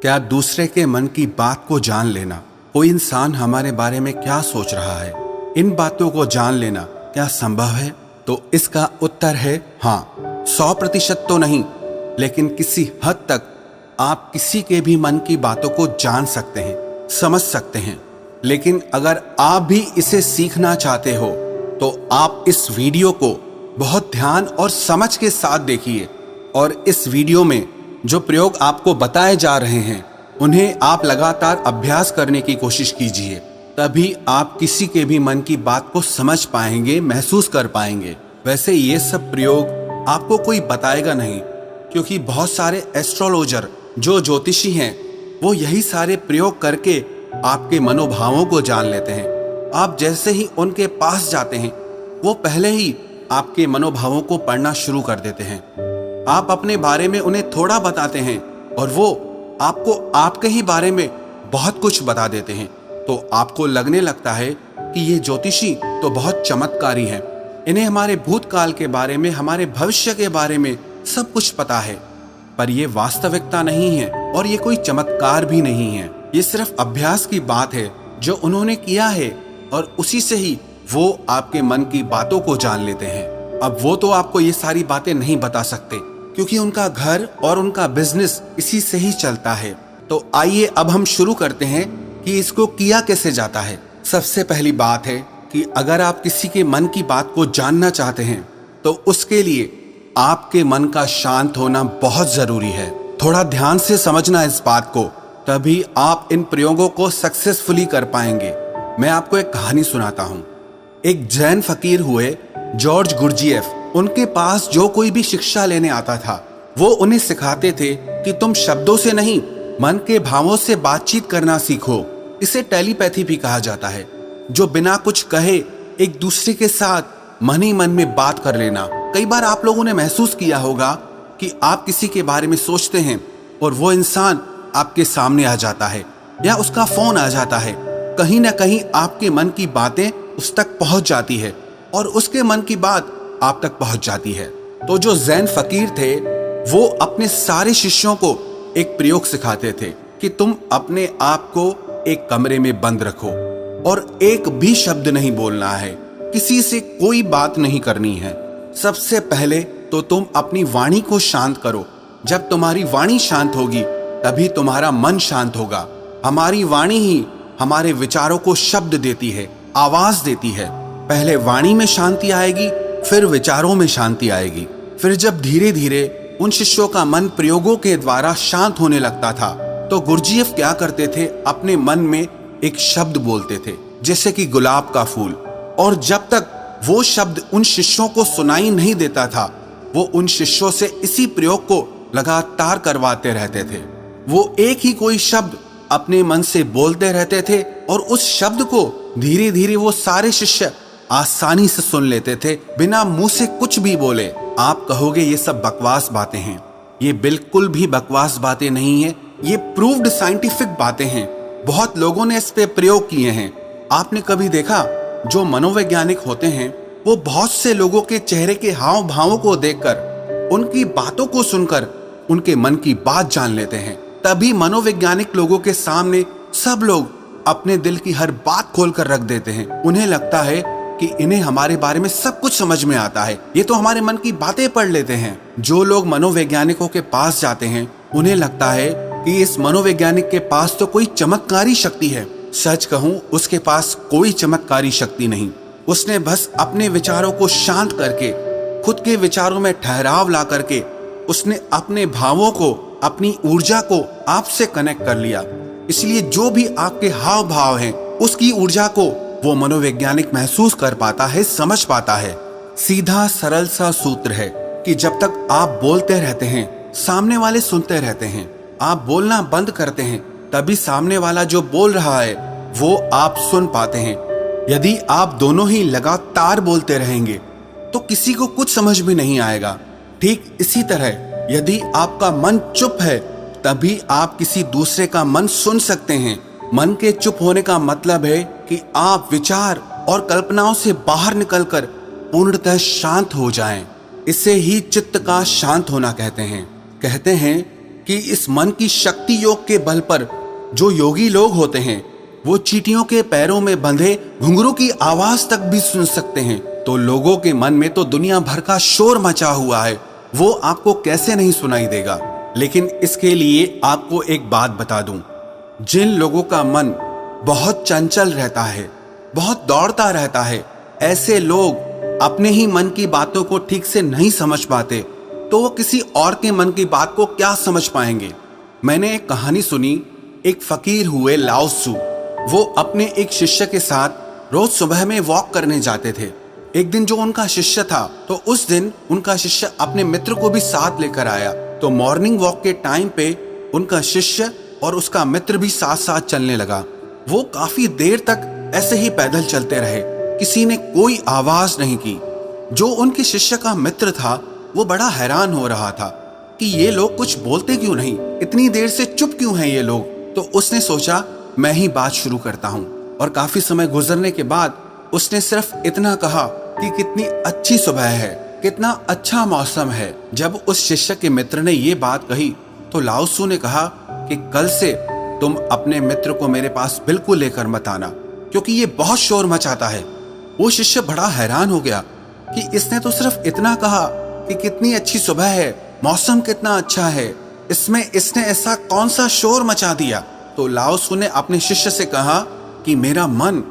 क्या दूसरे के मन की बात को जान लेना, कोई इंसान हमारे बारे में क्या सोच रहा है, इन बातों को जान लेना क्या संभव है? तो इसका उत्तर है हाँ। 100% तो नहीं, लेकिन किसी हद तक आप किसी के भी मन की बातों को जान सकते हैं, समझ सकते हैं। लेकिन अगर आप भी इसे सीखना चाहते हो तो आप इस वीडियो को बहुत ध्यान और समझ के साथ देखिए और इस वीडियो में जो प्रयोग आपको बताए जा रहे हैं उन्हें आप लगातार अभ्यास करने की कोशिश कीजिए। तभी आप किसी के भी मन की बात को समझ पाएंगे, महसूस कर पाएंगे। वैसे ये सब प्रयोग आपको कोई बताएगा नहीं, क्योंकि बहुत सारे एस्ट्रोलॉजर जो ज्योतिषी हैं वो यही सारे प्रयोग करके आपके मनोभावों को जान लेते हैं। आप जैसे ही उनके पास जाते हैं वो पहले ही आपके मनोभावों को पढ़ना शुरू कर देते हैं। आप अपने बारे में उन्हें थोड़ा बताते हैं और वो आपको आपके ही बारे में बहुत कुछ बता देते हैं। तो आपको लगने लगता है कि ये ज्योतिषी तो बहुत चमत्कारी हैं, इन्हें हमारे भूतकाल के बारे में, हमारे भविष्य के बारे में सब कुछ पता है। पर ये वास्तविकता नहीं है और ये कोई चमत्कार भी नहीं है। ये सिर्फ अभ्यास की बात है जो उन्होंने किया है और उसी से ही वो आपके मन की बातों को जान लेते हैं। अब वो तो आपको ये सारी बातें नहीं बता सकते, क्योंकि उनका घर और उनका बिजनेस इसी से ही चलता है। तो आइए अब हम शुरू करते हैं कि इसको किया कैसे जाता है। सबसे पहली बात है कि अगर आप किसी के मन की बात को जानना चाहते हैं तो उसके लिए आपके मन का शांत होना बहुत जरूरी है। थोड़ा ध्यान से समझना इस बात को, तभी आप इन प्रयोगों को सक्सेसफुली कर पाएंगे। मैं आपको एक कहानी सुनाता हूँ। एक जैन फकीर हुए जॉर्ज गुरजिएफ, उनके पास जो कोई भी शिक्षा लेने आता था वो उन्हें सिखाते थे कि तुम शब्दों से नहीं, मन के भावों से बातचीत करना सीखो। इसे टेलीपैथी भी कहा जाता है, जो बिना कुछ कहे एक दूसरे के साथ मन ही मन में बात कर लेना। कई बार आप लोगों ने महसूस किया होगा कि आप किसी के बारे में सोचते हैं और वो इंसान आपके सामने आ जाता है या उसका फोन आ जाता है। कहीं ना कहीं आपके मन की बातें उस तक पहुंच जाती है और उसके मन की बात आप तक पहुंच जाती है। तो जो जैन फकीर थे वो अपने सारे शिष्यों को एक प्रयोग सिखाते थे कि तुम अपने आप को एक कमरे में बंद रखो और एक भी शब्द नहीं बोलना है, किसी से कोई बात नहीं करनी है। सबसे पहले तो तुम अपनी वाणी को शांत करो। जब तुम्हारी वाणी शांत होगी तभी तुम्हारा मन शांत होगा। हमारी वाणी ही हमारे विचारों को शब्द देती है, आवाज देती है। पहले वाणी में शांति आएगी, फिर विचारों में शांति आएगी। फिर जब धीरे धीरे उन शिष्यों का मन प्रयोगों के द्वारा शांत होने लगता था तो गुरजिएफ क्या करते थे, अपने मन में एक शब्द बोलते थे, जैसे कि गुलाब का फूल। और जब तक वो शब्द उन शिष्यों को सुनाई नहीं देता था वो उन शिष्यों से इसी प्रयोग को लगातार करवाते रहते थे। वो एक ही कोई शब्द अपने मन से बोलते रहते थे और उस शब्द को धीरे धीरे वो सारे शिष्य आसानी से सुन लेते थे, बिना मुंह से कुछ भी बोले। आप कहोगे ये सब बकवास बातें हैं। ये बिल्कुल भी बकवास बातें नहीं है, ये प्रूव्ड साइंटिफिक बातें हैं। बहुत लोगों ने इस पे प्रयोग किए हैं। आपने कभी देखा, जो मनोवैज्ञानिक होते हैं वो बहुत से लोगों के चेहरे के हाव भावों को देखकर, उनकी बातों को सुनकर उनके मन की बात जान लेते हैं। तभी मनोवैज्ञानिक लोगों के सामने सब लोग अपने दिल की हर बात खोल कर रख देते हैं। उन्हें लगता है कि इन्हें हमारे बारे में सब कुछ समझ में आता है, ये तो हमारे मन की बातें पढ़ लेते हैं। जो लोग मनोवैज्ञानिकों के पास जाते हैं उन्हें लगता है कि इस मनोवैज्ञानिक के पास तो कोई चमत्कारी शक्ति है। सच कहूं, उसके पास कोई चमत्कारी शक्ति नहीं। उसने बस अपने विचारों को शांत करके, खुद के विचारों में ठहराव ला करके, उसने अपने भावों को, अपनी ऊर्जा को आपसे कनेक्ट कर लिया। इसलिए जो भी आपके हाव भाव हैं उसकी ऊर्जा को वो मनोवैज्ञानिक महसूस कर पाता है, समझ पाता है। सीधा सरल सा सूत्र है कि जब तक आप बोलते रहते हैं सामने वाले सुनते रहते हैं। आप बोलना बंद करते हैं तभी सामने वाला जो बोल रहा है वो आप सुन पाते हैं। यदि आप दोनों ही लगातार बोलते रहेंगे तो किसी को कुछ समझ भी नहीं आएगा। ठीक इसी तरह यदि आपका मन चुप है तभी आप किसी दूसरे का मन सुन सकते हैं। मन के चुप होने का मतलब है कि आप विचार और कल्पनाओं से बाहर निकलकर पूर्णतः शांत हो जाएं। इसे ही चित्त का शांत होना कहते हैं। कहते हैं कि इस मन की शक्ति योग के बल पर जो योगी लोग होते हैं वो चींटियों के पैरों में बंधे घुंघरू की आवाज तक भी सुन सकते हैं। तो लोगों के मन में तो दुनिया भर का शोर मचा हुआ है, वो आपको कैसे नहीं सुनाई देगा। लेकिन इसके लिए आपको एक बात बता दूं, जिन लोगों का मन बहुत चंचल रहता है, बहुत दौड़ता रहता है, ऐसे लोग अपने ही मन की बातों को ठीक से नहीं समझ पाते, तो वो किसी और के मन की बात को क्या समझ पाएंगे। मैंने एक कहानी सुनी, एक फकीर हुए लाओ त्सु, वो अपने एक शिष्य के साथ रोज सुबह में वॉक करने जाते थे। एक दिन जो उनका शिष्य था, तो उस दिन उनका शिष्य अपने मित्र को भी साथ लेकर आया। तो मॉर्निंग वॉक के टाइम पे उनका शिष्य और उसका मित्र भी साथ साथ चलने लगा। वो काफी देर तक ऐसे ही पैदल चलते रहे, किसी ने कोई आवाज नहीं की। जो उनके शिष्य का मित्र था वो बड़ा हैरान हो रहा था कि ये लोग कुछ बोलते क्यों नहीं, इतनी देर से चुप क्यों हैं ये लोग। तो उसने सोचा मैं ही बात शुरू करता हूँ, और काफी समय गुजरने के बाद उसने सिर्फ इतना कहा कि कितनी अच्छी सुबह है, कितना अच्छा मौसम है। जब उस शिष्य के मित्र ने ये बात कही तो लाओ त्सु ने कहा कि कल से तुम अपने मित्र को मेरे पास बिल्कुल लेकर मत आना, क्योंकि ये बहुत शोर मचाता है। वो शिष्य बड़ा हैरान हो गया कि इसने तो सिर्फ इतना कहा कि कितनी अच्छी सुबह है, मौसम कितना अच्छा है, इसमें इसने ऐसा कौन सा शोर मचा दिया। तो लाओ त्सु ने अपने शिष्य से कहा कि मेरा मन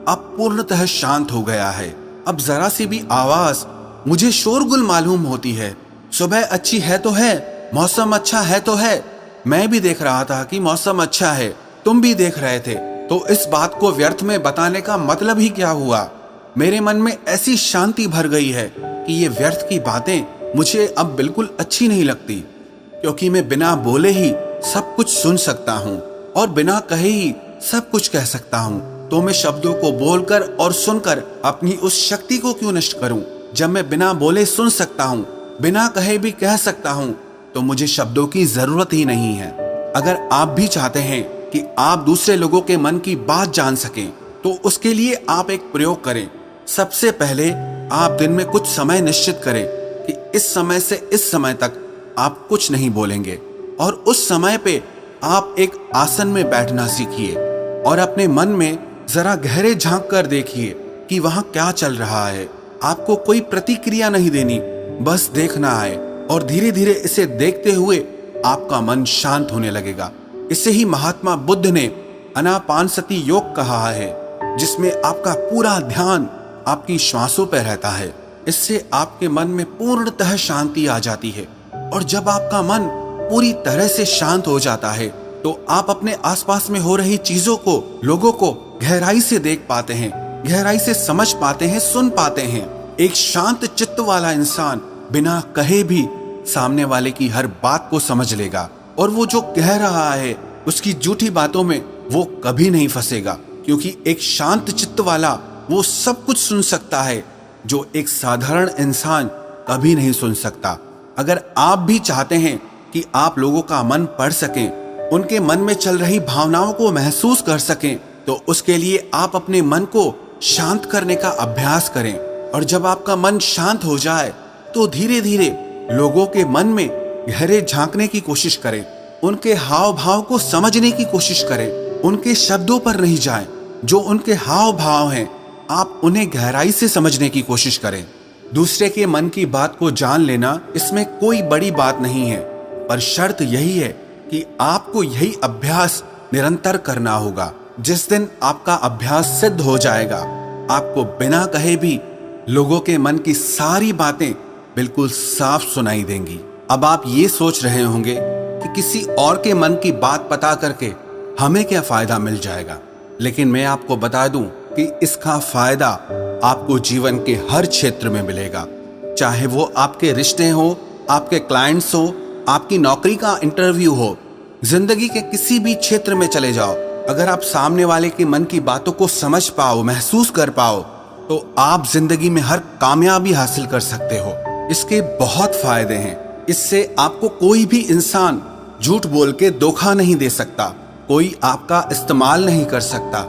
अब पूर्णतः शांत हो गया है, अब जरा सी भी आवाज मुझे शोरगुल मालूम होती है। सुबह अच्छी है तो है, मौसम अच्छा है तो है, मैं भी देख रहा था कि मौसम अच्छा है, तुम भी देख रहे थे, तो इस बात को व्यर्थ में बताने का मतलब ही क्या हुआ। मेरे मन में ऐसी शांति भर गई है कि ये व्यर्थ की बातें मुझे अब बिल्कुल अच्छी नहीं लगती, क्योंकि मैं बिना बोले ही सब कुछ सुन सकता हूँ और बिना कहे ही सब कुछ कह सकता हूँ। तो मैं शब्दों को बोलकर और सुनकर अपनी उस शक्ति को क्यों नष्ट करूं। जब मैं बिना बोले सुन सकता हूं, बिना कहे भी कह सकता हूं, तो मुझे शब्दों की जरूरत ही नहीं है। अगर आप भी चाहते हैं कि आप दूसरे लोगों के मन की बात जान सकें, तो उसके लिए आप एक प्रयोग करें। सबसे पहले आप दिन में कुछ समय निश्चित करें कि इस समय से इस समय तक आप कुछ नहीं बोलेंगे, और उस समय पे आप एक आसन में बैठना सीखिए और अपने मन में जरा गहरे झांक कर देखिए कि वहां क्या चल रहा है। आपको कोई प्रतिक्रिया नहीं देनी, बस देखना है, और धीरे धीरे इसे देखते हुए आपका मन शांत होने लगेगा। इसे ही महात्मा बुद्ध ने आनापानसति योग कहा है, जिसमें आपका पूरा ध्यान आपकी श्वासों पर रहता है। इससे आपके मन में पूर्णतः शांति आ जाती है, और जब आपका मन पूरी तरह से शांत हो जाता है तो आप अपने आसपास में हो रही चीजों को, लोगों को गहराई से देख पाते हैं, गहराई से समझ पाते हैं, सुन पाते हैं। एक शांत चित्त वाला इंसान बिना कहे भी सामने वाले की हर बात को समझ लेगा, और वो जो कह रहा है उसकी झूठी बातों में वो कभी नहीं फंसेगा, क्योंकि एक शांत चित्त वाला वो सब कुछ सुन सकता है जो एक साधारण इंसान कभी नहीं सुन सकता। अगर आप भी चाहते हैं कि आप लोगों का मन पढ़ सकें, उनके मन में चल रही भावनाओं को महसूस कर सकें, तो उसके लिए आप अपने मन को शांत करने का अभ्यास करें। और जब आपका मन शांत हो जाए तो धीरे धीरे लोगों के मन में गहरे झांकने की कोशिश करें, उनके हाव भाव को समझने की कोशिश करें। उनके शब्दों पर नहीं जाएं, जो उनके हाव भाव हैं आप उन्हें गहराई से समझने की कोशिश करें। दूसरे के मन की बात को जान लेना, इसमें कोई बड़ी बात नहीं है, पर शर्त यही है कि आपको यही अभ्यास निरंतर करना होगा। जिस दिन आपका अभ्यास सिद्ध हो जाएगा, आपको बिना कहे भी लोगों के मन की सारी बातें बिल्कुल साफ सुनाई देंगी। अब आप ये सोच रहे होंगे कि किसी और के मन की बात पता करके हमें क्या फायदा मिल जाएगा, लेकिन मैं आपको बता दूं कि इसका फायदा आपको जीवन के हर क्षेत्र में मिलेगा। चाहे वो आपके रिश्ते हो, आपके क्लाइंट्स हो, आपकी नौकरी का इंटरव्यू हो, जिंदगी के किसी भी क्षेत्र में चले जाओ, अगर आप सामने वाले के मन की बातों को समझ पाओ, महसूस कर पाओ, तो आप जिंदगी में हर कामयाबी हासिल कर सकते हो। इसके बहुत फायदे हैं। इससे आपको कोई भी इंसान झूठ बोल के धोखा नहीं दे सकता, कोई आपका इस्तेमाल नहीं कर सकता,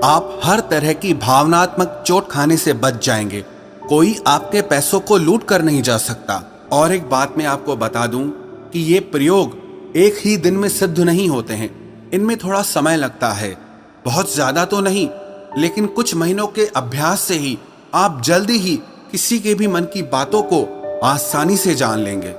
आप हर तरह की भावनात्मक चोट खाने से बच जाएंगे, कोई आपके पैसों को लूट कर नहीं जा सकता। और एक बात मैं आपको बता दूं कि ये प्रयोग एक ही दिन में सिद्ध नहीं होते हैं। इनमें थोड़ा समय लगता है, बहुत ज्यादा तो नहीं, लेकिन कुछ महीनों के अभ्यास से ही आप जल्दी ही किसी के भी मन की बातों को आसानी से जान लेंगे।